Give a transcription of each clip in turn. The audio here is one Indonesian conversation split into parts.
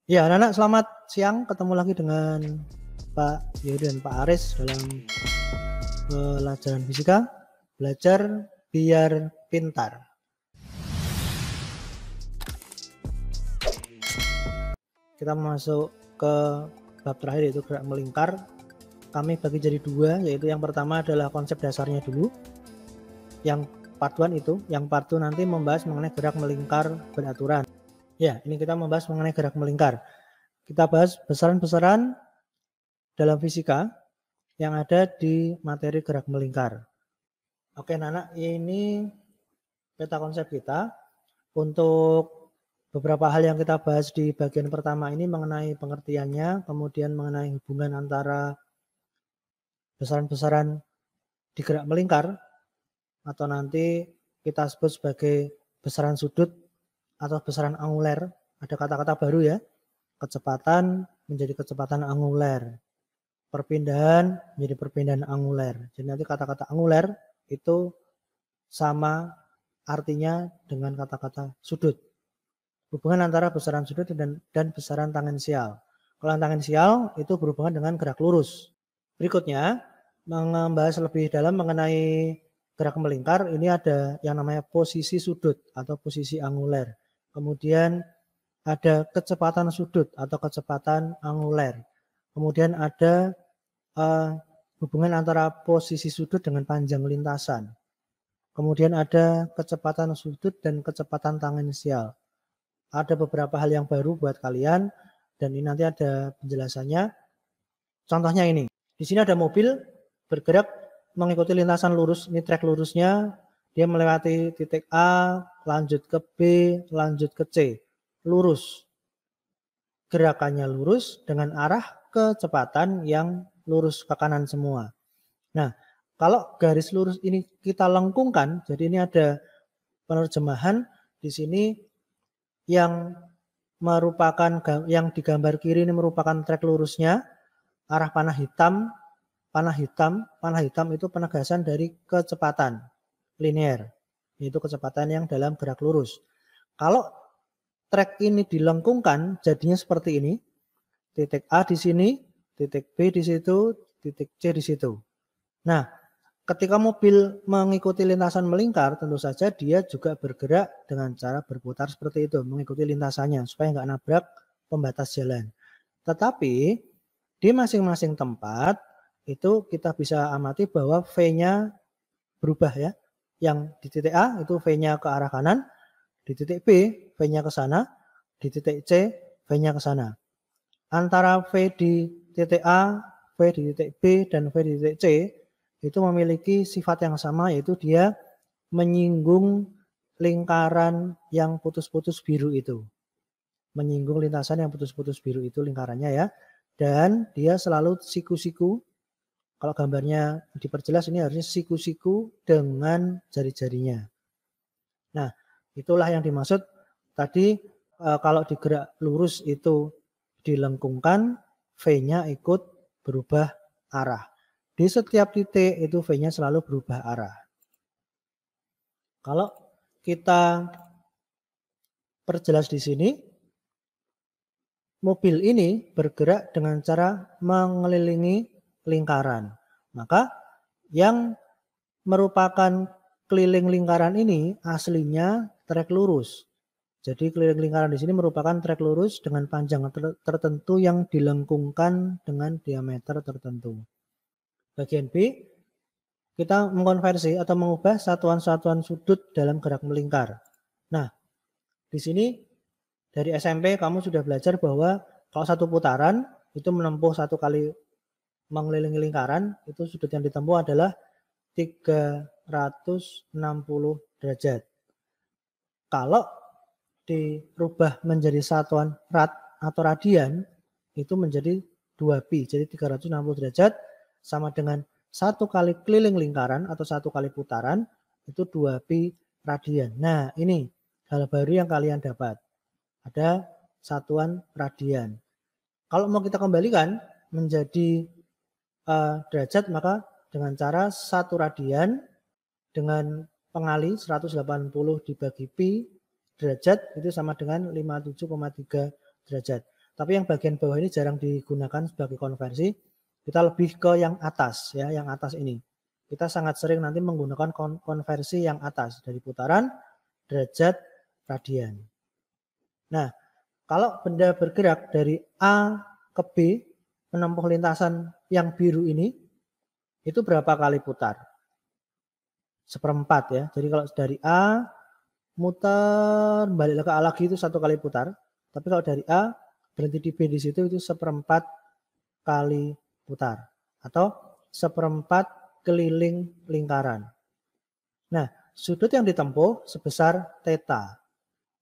Ya, anak-anak selamat siang. Ketemu lagi dengan Pak Yuri dan Pak Aris dalam pelajaran fisika. Belajar biar pintar. Kita masuk ke bab terakhir, yaitu gerak melingkar. Kami bagi jadi dua, yaitu yang pertama adalah konsep dasarnya dulu. Yang part 1 itu, yang part 2 nanti membahas mengenai gerak melingkar beraturan. Ya, ini kita membahas mengenai gerak melingkar. Kita bahas besaran-besaran dalam fisika yang ada di materi gerak melingkar. Oke, anak-anak, ini peta konsep kita. Untuk beberapa hal yang kita bahas di bagian pertama ini mengenai pengertiannya, kemudian mengenai hubungan antara besaran-besaran di gerak melingkar, atau nanti kita sebut sebagai besaran sudut atau besaran anguler. Ada kata-kata baru ya, kecepatan menjadi kecepatan anguler, perpindahan menjadi perpindahan anguler. Jadi nanti kata-kata anguler itu sama artinya dengan kata-kata sudut. Hubungan antara besaran sudut dan besaran tangensial. Kalau tangensial itu berhubungan dengan gerak lurus. Berikutnya, membahas lebih dalam mengenai gerak melingkar, ini ada yang namanya posisi sudut atau posisi anguler. Kemudian ada kecepatan sudut atau kecepatan anguler. Kemudian ada hubungan antara posisi sudut dengan panjang lintasan. Kemudian ada kecepatan sudut dan kecepatan tangensial. Ada beberapa hal yang baru buat kalian dan ini nanti ada penjelasannya. Contohnya ini. Di sini ada mobil bergerak mengikuti lintasan lurus. Ini trek lurusnya. Dia melewati titik A, lanjut ke B, lanjut ke C. Lurus. Gerakannya lurus dengan arah kecepatan yang lurus ke kanan semua. Nah, kalau garis lurus ini kita lengkungkan, jadi ini ada penerjemahan di sini yang merupakan yang digambar kiri ini merupakan trek lurusnya, arah panah hitam itu penegasan dari kecepatan linear, yaitu kecepatan yang dalam gerak lurus. Kalau trek ini dilengkungkan jadinya seperti ini, titik A di sini, titik B di situ, titik C di situ. Nah, ketika mobil mengikuti lintasan melingkar, tentu saja dia juga bergerak dengan cara berputar seperti itu, mengikuti lintasannya supaya nggak nabrak pembatas jalan. Tetapi di masing-masing tempat itu kita bisa amati bahwa V-nya berubah ya. Yang di titik A itu V-nya ke arah kanan, di titik B V-nya ke sana, di titik C V-nya ke sana. Antara V di titik A, V di titik B, dan V di titik C itu memiliki sifat yang sama, yaitu dia menyinggung lingkaran yang putus-putus biru itu. Menyinggung lintasan yang putus-putus biru itu lingkarannya ya. Dan dia selalu siku-siku. Kalau gambarnya diperjelas ini harusnya siku-siku dengan jari-jarinya. Nah, itulah yang dimaksud tadi kalau digerak lurus itu dilengkungkan, V-nya ikut berubah arah. Di setiap titik itu V-nya selalu berubah arah. Kalau kita perjelas di sini, mobil ini bergerak dengan cara mengelilingi lingkaran. Maka yang merupakan keliling lingkaran ini aslinya trek lurus. Jadi keliling lingkaran di sini merupakan trek lurus dengan panjang tertentu yang dilengkungkan dengan diameter tertentu. Bagian B, kita mengkonversi atau mengubah satuan-satuan sudut dalam gerak melingkar. Nah, di sini dari SMP kamu sudah belajar bahwa kalau satu putaran itu menempuh satu kali mengelilingi lingkaran, itu sudut yang ditempuh adalah 360 derajat. Kalau dirubah menjadi satuan rad atau radian, itu menjadi 2pi. Jadi 360 derajat sama dengan satu kali keliling lingkaran atau satu kali putaran, itu 2pi radian. Nah, ini hal baru yang kalian dapat. Ada satuan radian. Kalau mau kita kembalikan menjadi derajat, maka dengan cara satu radian dengan pengali 180 dibagi pi derajat itu sama dengan 57,3 derajat. Tapi yang bagian bawah ini jarang digunakan sebagai konversi. Kita lebih ke yang atas ya, yang atas ini. Kita sangat sering nanti menggunakan konversi yang atas dari putaran, derajat, radian. Nah, kalau benda bergerak dari A ke B menempuh lintasan yang biru ini, itu berapa kali putar? Seperempat ya. Jadi kalau dari A muter balik ke A lagi itu 1 kali putar. Tapi kalau dari A berhenti di B di situ itu seperempat kali putar atau seperempat keliling lingkaran. Nah, sudut yang ditempuh sebesar theta.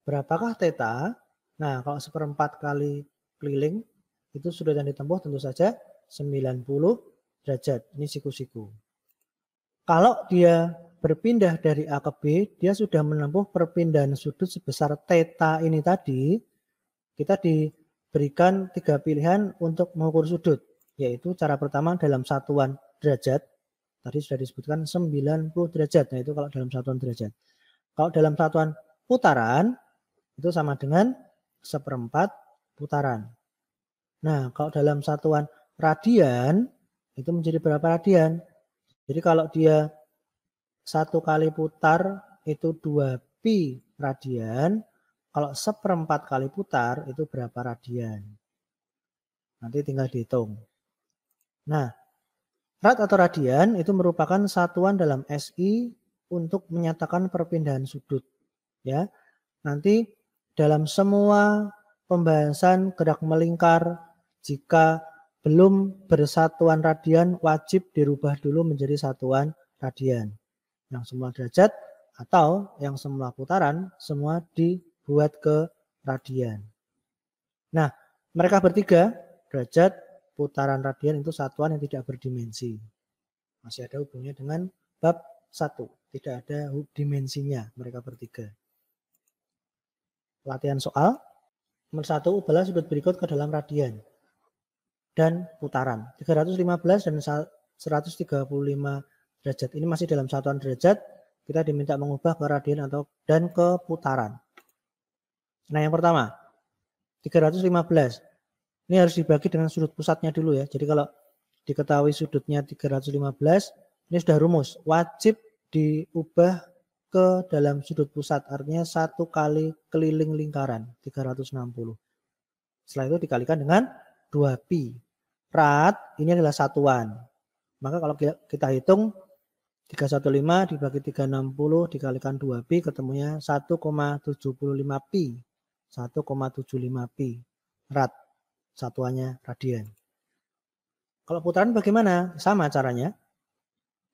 Berapakah theta? Nah, kalau seperempat kali keliling itu sudut yang ditempuh tentu saja 90 derajat. Ini siku-siku. Kalau dia berpindah dari A ke B, dia sudah menempuh perpindahan sudut sebesar theta ini tadi. Kita diberikan 3 pilihan untuk mengukur sudut, yaitu cara pertama dalam satuan derajat. Tadi sudah disebutkan 90 derajat. Nah, itu kalau dalam satuan derajat. Kalau dalam satuan putaran, itu sama dengan seperempat putaran. Nah, kalau dalam satuan radian, itu menjadi berapa radian? Jadi kalau dia 1 kali putar itu 2 pi radian, kalau seperempat kali putar itu berapa radian? Nanti tinggal dihitung. Nah, rad atau radian itu merupakan satuan dalam SI untuk menyatakan perpindahan sudut. Ya, nanti dalam semua pembahasan gerak melingkar, jika belum bersatuan radian wajib dirubah dulu menjadi satuan radian. Yang semula derajat atau yang semula putaran semua dibuat ke radian. Nah, mereka bertiga, derajat, putaran, radian itu satuan yang tidak berdimensi. Masih ada hubungannya dengan bab 1. Tidak ada dimensinya mereka bertiga. Latihan soal. Nomor 1, ubahlah sudut berikut ke dalam radian dan putaran. 315 dan 135 derajat. Ini masih dalam satuan derajat. Kita diminta mengubah ke radian dan ke putaran. Nah, yang pertama, 315. Ini harus dibagi dengan sudut pusatnya dulu ya. Jadi kalau diketahui sudutnya 315, ini sudah rumus. Wajib diubah ke dalam sudut pusat. Artinya 1 kali keliling lingkaran, 360. Setelah itu dikalikan dengan 2 pi. Rad ini adalah satuan. Maka kalau kita hitung 315 dibagi 360 dikalikan 2 pi ketemunya 1,75 pi. 1,75 pi. Rad. Satuannya radian. Kalau putaran bagaimana? Sama caranya.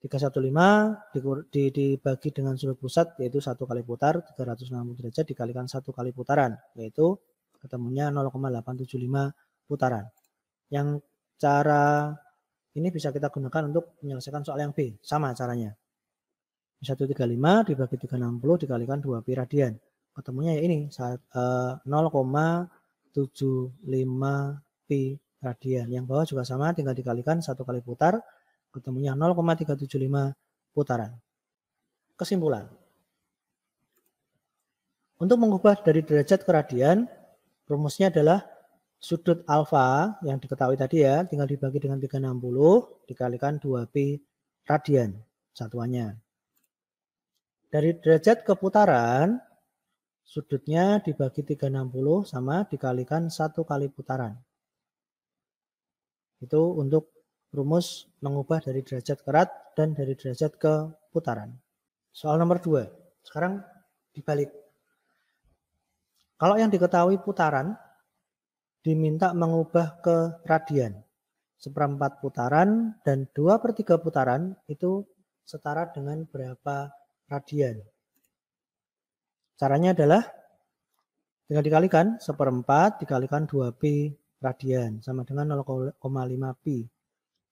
315 dibagi dengan sudut pusat yaitu 1 kali putar 360 derajat dikalikan 1 kali putaran yaitu ketemunya 0,875 putaran. Yang cara ini bisa kita gunakan untuk menyelesaikan soal yang B. Sama caranya. 135 dibagi 360 dikalikan 2 pi radian. Ketemunya ya ini 0,75 pi radian. Yang bawah juga sama, tinggal dikalikan 1 kali putar, ketemunya 0,375 putaran. Kesimpulan. Untuk mengubah dari derajat ke radian, rumusnya adalah sudut alfa yang diketahui tadi ya, tinggal dibagi dengan 360 dikalikan 2 pi radian satuannya. Dari derajat ke putaran, sudutnya dibagi 360 sama dikalikan 1 kali putaran. Itu untuk rumus mengubah dari derajat ke rad dan dari derajat ke putaran. Soal nomor 2. Sekarang dibalik. Kalau yang diketahui putaran, diminta mengubah ke radian. Seperempat putaran dan 2/3 putaran itu setara dengan berapa radian. Caranya adalah tinggal dikalikan seperempat dikalikan 2 pi radian sama dengan 0,5 pi.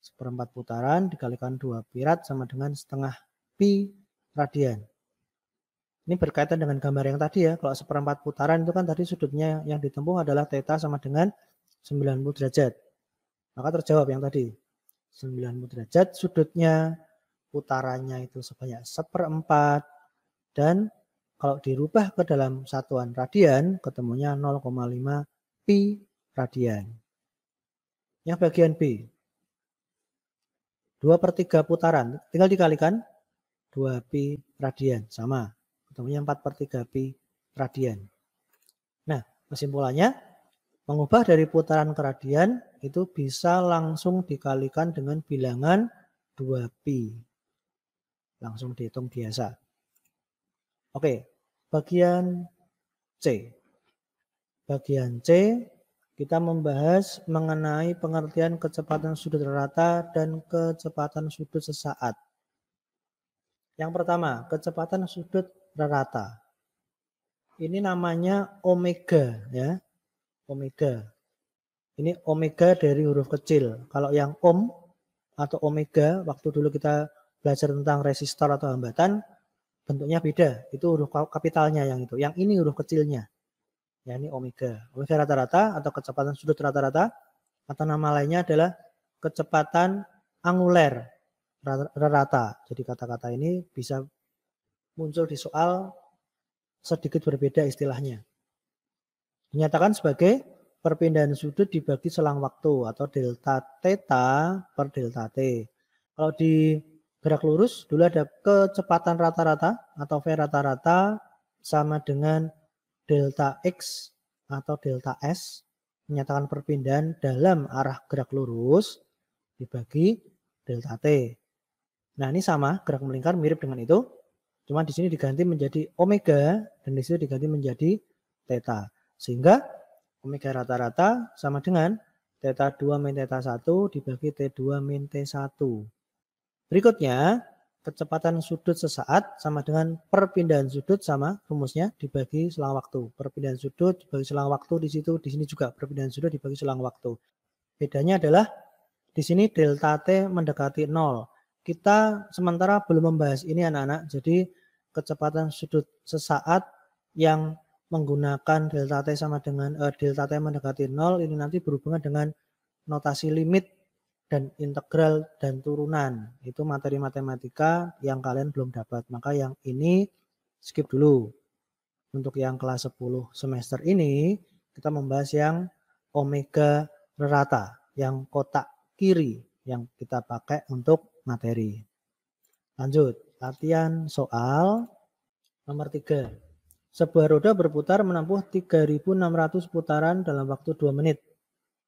Seperempat putaran dikalikan 2 pi rad sama dengan setengah pi radian. Ini berkaitan dengan gambar yang tadi ya. Kalau seperempat putaran itu kan tadi sudutnya yang ditempuh adalah theta sama dengan 90 derajat. Maka terjawab yang tadi. 90 derajat sudutnya, putarannya itu sebanyak seperempat. Dan kalau dirubah ke dalam satuan radian, ketemunya 0,5 pi radian. Yang bagian B, 2/3 putaran, tinggal dikalikan 2 pi radian, sama. Ketemunya 4/3 pi radian. Nah, kesimpulannya, mengubah dari putaran ke radian itu bisa langsung dikalikan dengan bilangan 2 pi. Langsung dihitung biasa. Oke, bagian C. Bagian C, kita membahas mengenai pengertian kecepatan sudut rata dan kecepatan sudut sesaat. Yang pertama, kecepatan sudut rata. Ini namanya omega ya. Omega. Ini omega dari huruf kecil. Kalau yang atau omega, waktu dulu kita belajar tentang resistor atau hambatan, bentuknya beda. Itu huruf kapitalnya yang itu. Yang ini huruf kecilnya. Ya, ini omega. Omega rata-rata atau kecepatan sudut rata-rata, atau nama lainnya adalah kecepatan anguler rata. Jadi kata-kata ini bisa muncul di soal sedikit berbeda istilahnya. Dinyatakan sebagai perpindahan sudut dibagi selang waktu atau delta theta per delta t. Kalau di gerak lurus dulu ada kecepatan rata-rata atau V rata-rata sama dengan delta X atau delta S, menyatakan perpindahan dalam arah gerak lurus dibagi delta T. Nah, ini sama, gerak melingkar mirip dengan itu, cuma di sini diganti menjadi omega dan di sini diganti menjadi theta. Sehingga omega rata-rata sama dengan theta 2 min theta 1 dibagi T2 min T1. Berikutnya, kecepatan sudut sesaat sama dengan perpindahan sudut, sama rumusnya dibagi selang waktu. Perpindahan sudut dibagi selang waktu di situ, di sini juga perpindahan sudut dibagi selang waktu. Bedanya adalah di sini delta T mendekati 0. Kita sementara belum membahas ini anak-anak. Jadi kecepatan sudut sesaat yang menggunakan delta T sama dengan delta T mendekati 0 ini nanti berhubungan dengan notasi limit dan integral dan turunan. Itu materi matematika yang kalian belum dapat. Maka yang ini skip dulu. Untuk yang kelas 10 semester ini kita membahas yang omega rata, yang kotak kiri yang kita pakai untuk materi. Lanjut, latihan soal nomor 3. Sebuah roda berputar menempuh 3.600 putaran dalam waktu 2 menit.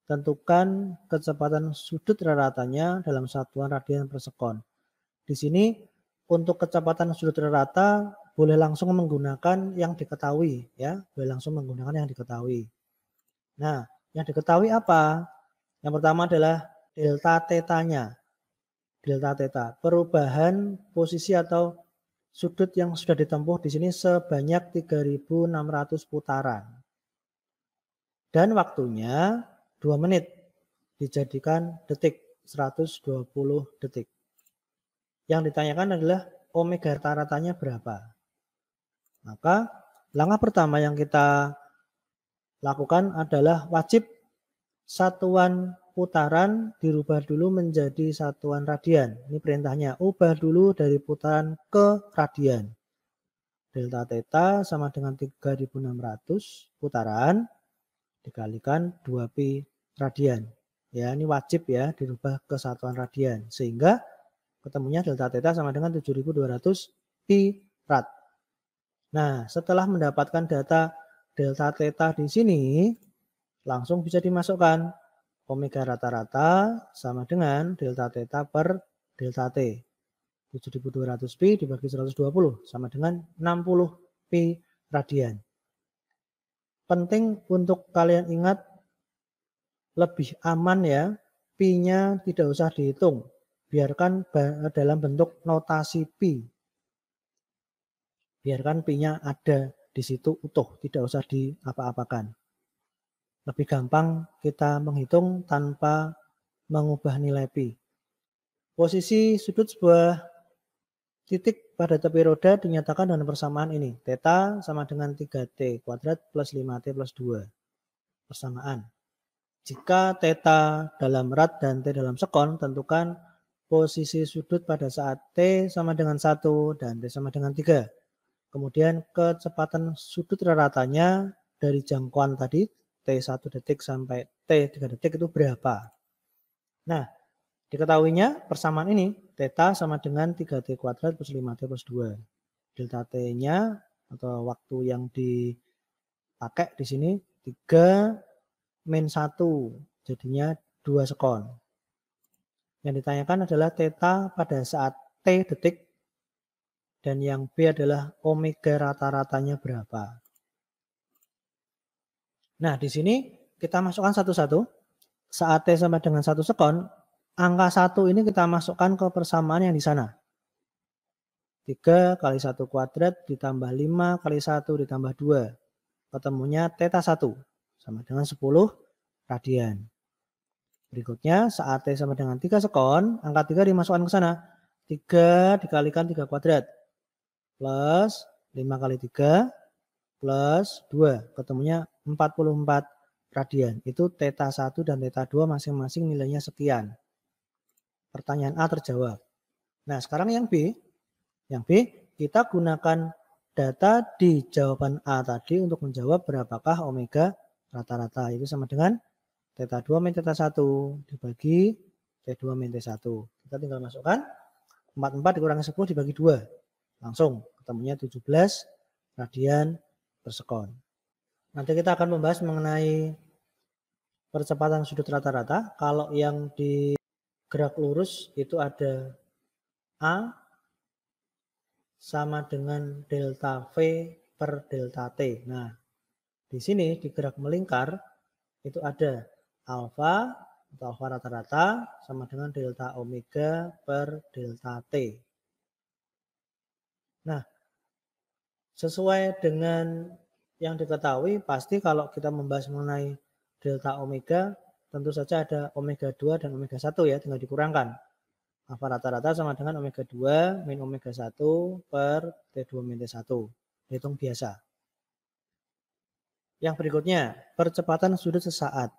Tentukan kecepatan sudut ratanya dalam satuan radian per sekon. Di sini untuk kecepatan sudut rata boleh langsung menggunakan yang diketahui ya, boleh langsung menggunakan yang diketahui. Nah, yang diketahui apa? Yang pertama adalah delta theta-nya. Delta theta, perubahan posisi atau sudut yang sudah ditempuh di sini sebanyak 3.600 putaran. Dan waktunya 2 menit dijadikan detik, 120 detik. Yang ditanyakan adalah omega rata-ratanya berapa. Maka langkah pertama yang kita lakukan adalah wajib satuan putaran dirubah dulu menjadi satuan radian. Ini perintahnya, ubah dulu dari putaran ke radian. Delta theta sama dengan 3.600 putaran dikalikan 2 pi radian. Ya, ini wajib ya dirubah ke satuan radian. Sehingga ketemunya delta theta sama dengan 7.200 pi rad. Nah, setelah mendapatkan data delta theta di sini, langsung bisa dimasukkan omega rata-rata sama dengan delta theta per delta T. 7.200 pi dibagi 120 sama dengan 60 pi radian. Penting untuk kalian ingat, lebih aman ya, pi-nya tidak usah dihitung. Biarkan dalam bentuk notasi pi. Biarkan pi-nya ada di situ utuh, tidak usah diapa-apakan. Lebih gampang kita menghitung tanpa mengubah nilai pi. Posisi sudut sebuah titik pada tepi roda dinyatakan dengan persamaan ini. Theta sama dengan 3T kuadrat plus 5T plus 2. Persamaan. Jika theta dalam rad dan T dalam sekon, tentukan posisi sudut pada saat T sama dengan 1 dan T sama dengan 3. Kemudian kecepatan sudut ratanya dari jangkauan tadi, T1 detik sampai T T 3 detik itu berapa. Nah, diketahuinya persamaan ini, theta sama dengan 3T kuadrat plus 5T plus 2. Delta T-nya atau waktu yang dipakai di sini 3 min 1, jadinya 2 sekon. Yang ditanyakan adalah theta pada saat T detik, dan yang B adalah omega rata-ratanya berapa. Nah, di sini kita masukkan satu-satu. Saat T sama dengan 1 sekon, angka 1 ini kita masukkan ke persamaan yang di sana. 3 kali 1 kuadrat ditambah 5 kali 1 ditambah 2. Ketemunya theta 1 sama dengan 10 radian. Berikutnya saat T sama dengan 3 sekon, angka 3 dimasukkan ke sana. 3 dikalikan 3 kuadrat plus 5 kali 3 plus 2. Ketemunya 44 radian. Itu theta 1 dan theta 2 masing-masing nilainya sekian. Pertanyaan A terjawab. Nah, sekarang yang B. Yang B, kita gunakan data di jawaban A tadi untuk menjawab berapakah omega rata-rata. Itu sama dengan theta 2 min theta 1 dibagi T2 min T1. Kita tinggal masukkan 44 dikurangi 10 dibagi 2. Langsung ketemunya 17 radian per sekon. Nanti kita akan membahas mengenai percepatan sudut rata-rata. Kalau yang di gerak lurus itu ada A sama dengan delta V per delta T. Nah, di sini di gerak melingkar itu ada alfa atau alfa rata-rata sama dengan delta omega per delta T. Nah, sesuai dengan yang diketahui, pasti kalau kita membahas mengenai delta omega, tentu saja ada omega 2 dan omega 1 ya, tinggal dikurangkan. Alfa rata-rata sama dengan omega 2 min omega 1 per T2 min T1. Hitung biasa. Yang berikutnya, percepatan sudut sesaat.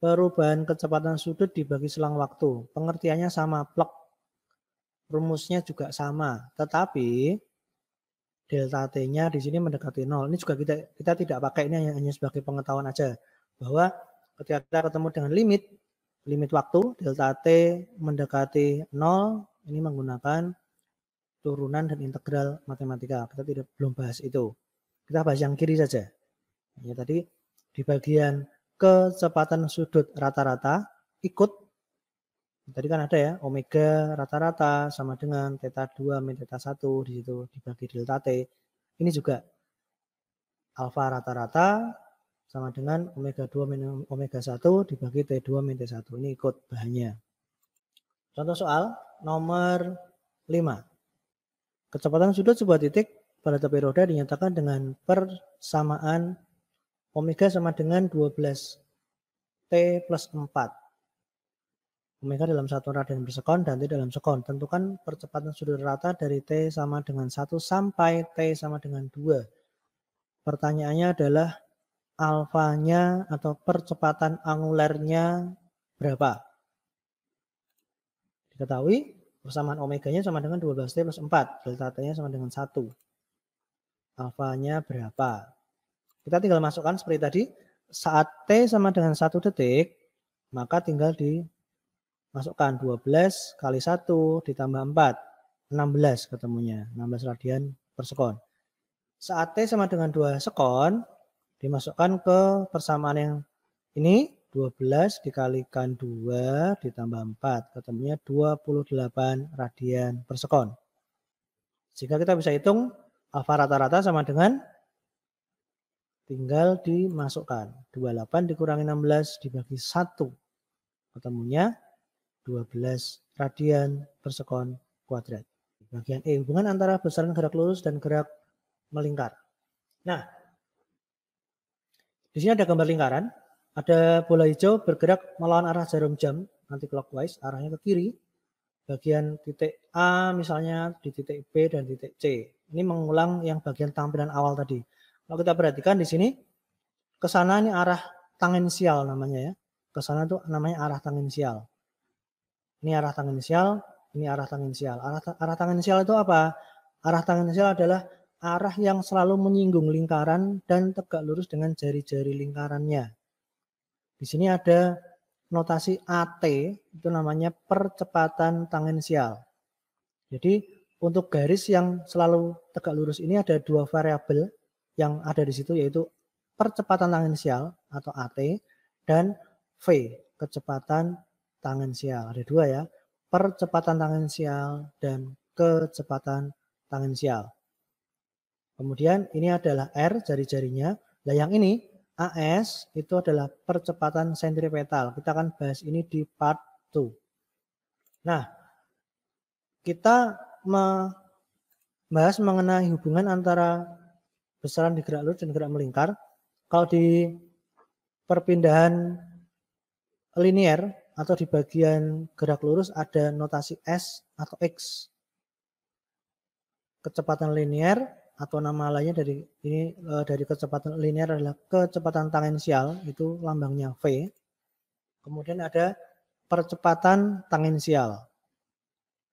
Perubahan kecepatan sudut dibagi selang waktu. Pengertiannya sama, plek. Rumusnya juga sama. Tetapi delta T-nya di sini mendekati 0. Ini juga kita tidak pakai, ini hanya sebagai pengetahuan aja. Bahwa ketika kita ketemu dengan limit waktu, delta T mendekati 0, ini menggunakan turunan dan integral matematika. Kita belum bahas itu. Kita bahas yang kiri saja. Ya, tadi di bagian kecepatan sudut rata-rata ikut, tadi kan ada ya, omega rata-rata sama dengan theta 2 min theta 1 di situ dibagi delta T. Ini juga alfa rata-rata sama dengan omega 2 min omega 1 dibagi T2 min T1. Ini ikut bahannya. Contoh soal nomor 5. Kecepatan sudut sebuah titik pada tepi roda dinyatakan dengan persamaan omega sama dengan 12 T plus 4. Omega dalam satu radian per sekon dan T dalam sekon. Tentukan percepatan sudut rata dari T sama dengan 1 sampai T sama dengan 2. Pertanyaannya adalah alfanya atau percepatan angulernya berapa? Diketahui persamaan omeganya sama dengan 12T plus 4. Delta T-nya sama dengan 1. Alfanya berapa? Kita tinggal masukkan seperti tadi. Saat T sama dengan 1 detik, maka tinggal dimasukkan 12 kali 1 ditambah 4. 16 ketemunya. 16 radian per sekon. Saat T sama dengan 2 sekon, dimasukkan ke persamaan yang ini, 12 dikalikan 2 ditambah 4. Ketemunya 28 radian per sekon. Jika kita bisa hitung alfa rata-rata sama dengan, tinggal dimasukkan. 28 dikurangi 16 dibagi 1. Ketemunya 12 radian per sekon kuadrat. Bagian E, hubungan antara besaran gerak lurus dan gerak melingkar. Nah, di sini ada gambar lingkaran. Ada bola hijau bergerak melawan arah jarum jam, anti clockwise, arahnya ke kiri. Bagian titik A misalnya di titik B dan titik C. Ini mengulang yang bagian tampilan awal tadi. Kalau kita perhatikan di sini, ke sana ini arah tangensial namanya ya. Ke sana itu namanya arah tangensial. Ini arah tangensial, ini arah tangensial. Arah tangensial itu apa? Arah tangensial adalah arah yang selalu menyinggung lingkaran dan tegak lurus dengan jari-jari lingkarannya. Di sini ada notasi AT, itu namanya percepatan tangensial. Jadi untuk garis yang selalu tegak lurus ini ada dua variabel yang ada di situ, yaitu percepatan tangensial atau AT dan V, kecepatan tangensial. Ada dua ya, percepatan tangensial dan kecepatan tangensial. Kemudian ini adalah R, jari-jarinya. Nah yang ini AS itu adalah percepatan sentripetal. Kita akan bahas ini di part 2. Nah, kita membahas mengenai hubungan antara besaran di gerak lurus dan gerak melingkar. Kalau di perpindahan linier atau di bagian gerak lurus ada notasi S atau X. Kecepatan linier atau nama lainnya dari kecepatan linier adalah kecepatan tangensial, itu lambangnya V. Kemudian ada percepatan tangensial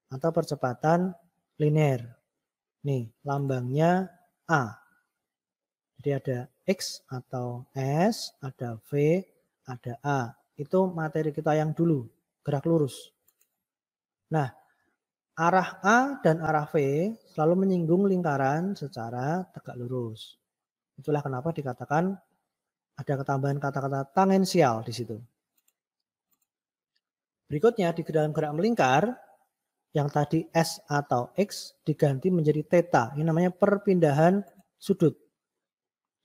atau percepatan linier. Nih, lambangnya A. Jadi ada X atau S, ada V, ada A. Itu materi kita yang dulu, gerak lurus. Nah, arah A dan arah V selalu menyinggung lingkaran secara tegak lurus. Itulah kenapa dikatakan ada ketambahan kata-kata tangensial di situ. Berikutnya di dalam gerak melingkar, yang tadi S atau X diganti menjadi theta. Ini namanya perpindahan sudut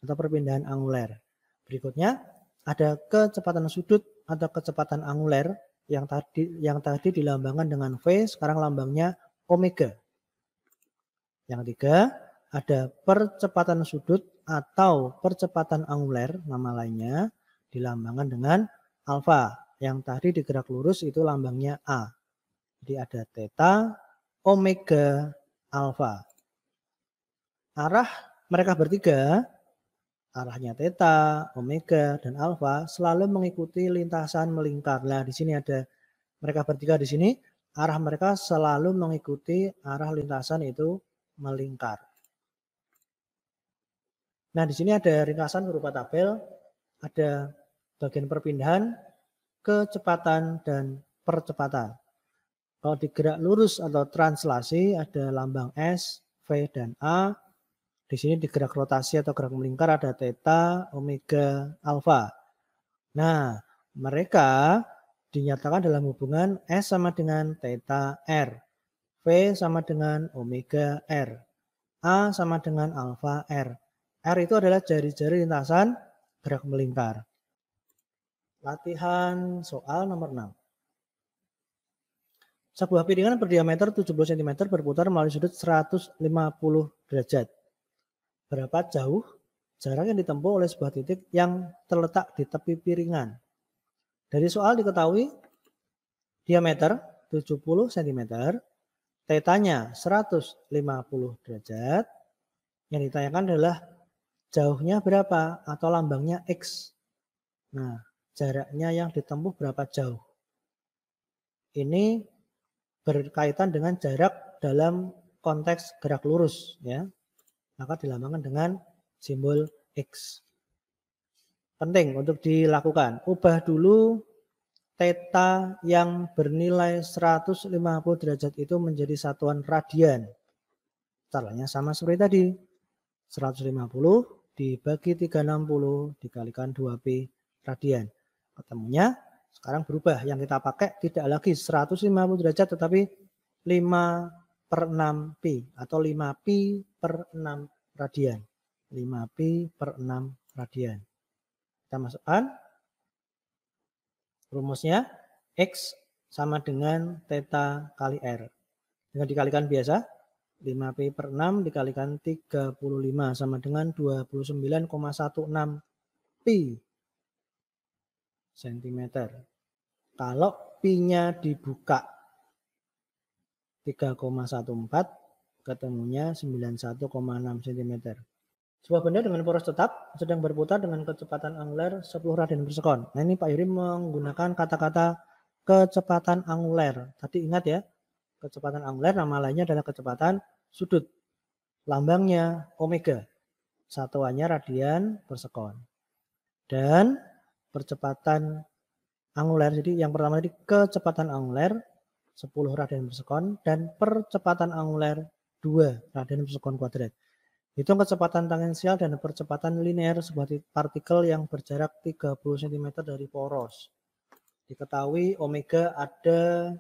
atau perpindahan anguler. Berikutnya ada kecepatan sudut atau kecepatan anguler yang tadi dilambangkan dengan V, sekarang lambangnya omega. Yang ketiga, ada percepatan sudut atau percepatan anguler, nama lainnya, dilambangkan dengan alfa. Yang tadi di gerak lurus itu lambangnya A. Jadi ada theta, omega, alfa. Arah mereka bertiga, arahnya theta, omega, dan alfa selalu mengikuti lintasan melingkar. Nah, di sini ada mereka bertiga di sini, arah mereka selalu mengikuti arah lintasan itu melingkar. Nah, di sini ada ringkasan berupa tabel, ada bagian perpindahan, kecepatan, dan percepatan. Kalau di gerak lurus atau translasi ada lambang S, V, dan A. Di sini di gerak rotasi atau gerak melingkar ada theta, omega, alfa. Nah, mereka dinyatakan dalam hubungan S sama dengan theta R, V sama dengan omega R, A sama dengan alfa R. R itu adalah jari-jari lintasan gerak melingkar. Latihan soal nomor 6. Sebuah piringan berdiameter 70 cm berputar melalui sudut 150 derajat. Berapa jauh jarak yang ditempuh oleh sebuah titik yang terletak di tepi piringan? Dari soal diketahui diameter 70 cm, tetanya 150 derajat. Yang ditanyakan adalah jauhnya berapa atau lambangnya X. Nah, jaraknya yang ditempuh berapa jauh? Ini berkaitan dengan jarak dalam konteks gerak lurus, ya. Maka dilambangkan dengan simbol X. Penting untuk dilakukan. Ubah dulu theta yang bernilai 150 derajat itu menjadi satuan radian. Caranya sama seperti tadi. 150 dibagi 360 dikalikan 2Pi radian. Ketemunya sekarang berubah. Yang kita pakai tidak lagi 150 derajat tetapi 5/6Pi atau 5Pi per 6 radian. 5Pi per 6 radian. Kita masukkan rumusnya X sama dengan theta kali R. Dengan dikalikan biasa, 5Pi per 6 dikalikan 35 sama dengan 29,16 Pi cm. Kalau Pi-nya dibuka 3,14, ketemunya 91,6 cm. Sebuah benda dengan poros tetap sedang berputar dengan kecepatan anguler 10 radian per sekon. Nah, ini Pak Yuri menggunakan kata-kata kecepatan anguler. Tadi ingat ya, kecepatan anguler nama lainnya adalah kecepatan sudut. Lambangnya omega. Satuannya radian per sekon. Dan percepatan anguler. Jadi yang pertama tadi kecepatan anguler 10 radian per sekon dan percepatan anguler 2 radian per sekon kuadrat. Hitung kecepatan tangensial dan percepatan linear sebuah partikel yang berjarak 30 cm dari poros. Diketahui omega ada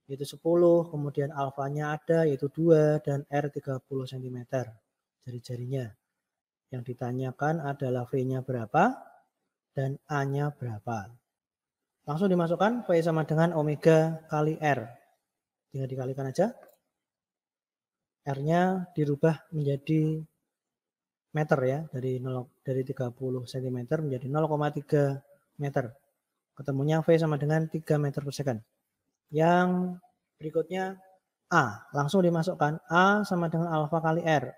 yaitu 10, kemudian alfanya ada yaitu 2 dan R 30 cm jari-jarinya. Yang ditanyakan adalah V-nya berapa dan A-nya berapa. Langsung dimasukkan V sama dengan omega kali R. Tinggal dikalikan aja. R-nya dirubah menjadi meter ya, dari 30 cm menjadi 0,3 meter. Ketemunya V sama dengan 3 meter per second. Yang berikutnya A, langsung dimasukkan A sama dengan alfa kali R.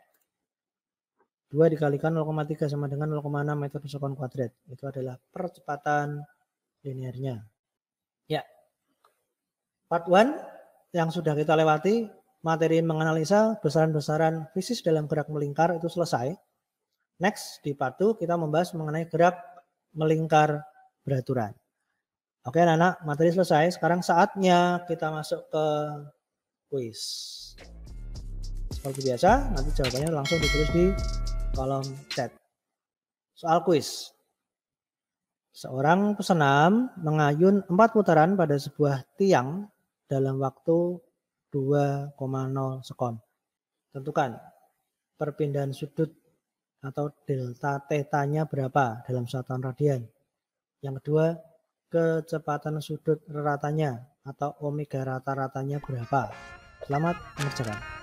2 dikalikan 0,3 sama dengan 0,6 meter per sekon kuadrat. Itu adalah percepatan linearnya. Ya. Part 1 yang sudah kita lewati, materi menganalisa besaran-besaran fisis dalam gerak melingkar itu selesai. Next, di part 2 kita membahas mengenai gerak melingkar beraturan. Oke anak-anak, materi selesai. Sekarang saatnya kita masuk ke kuis. Seperti biasa, nanti jawabannya langsung ditulis di kolom chat. Soal kuis. Seorang pesenam mengayun 4 putaran pada sebuah tiang dalam waktu 2,0 sekon. Tentukan perpindahan sudut atau delta theta-nya berapa dalam satuan radian. Yang kedua, kecepatan sudut ratanya atau omega rata-ratanya berapa. Selamat mengerjakan.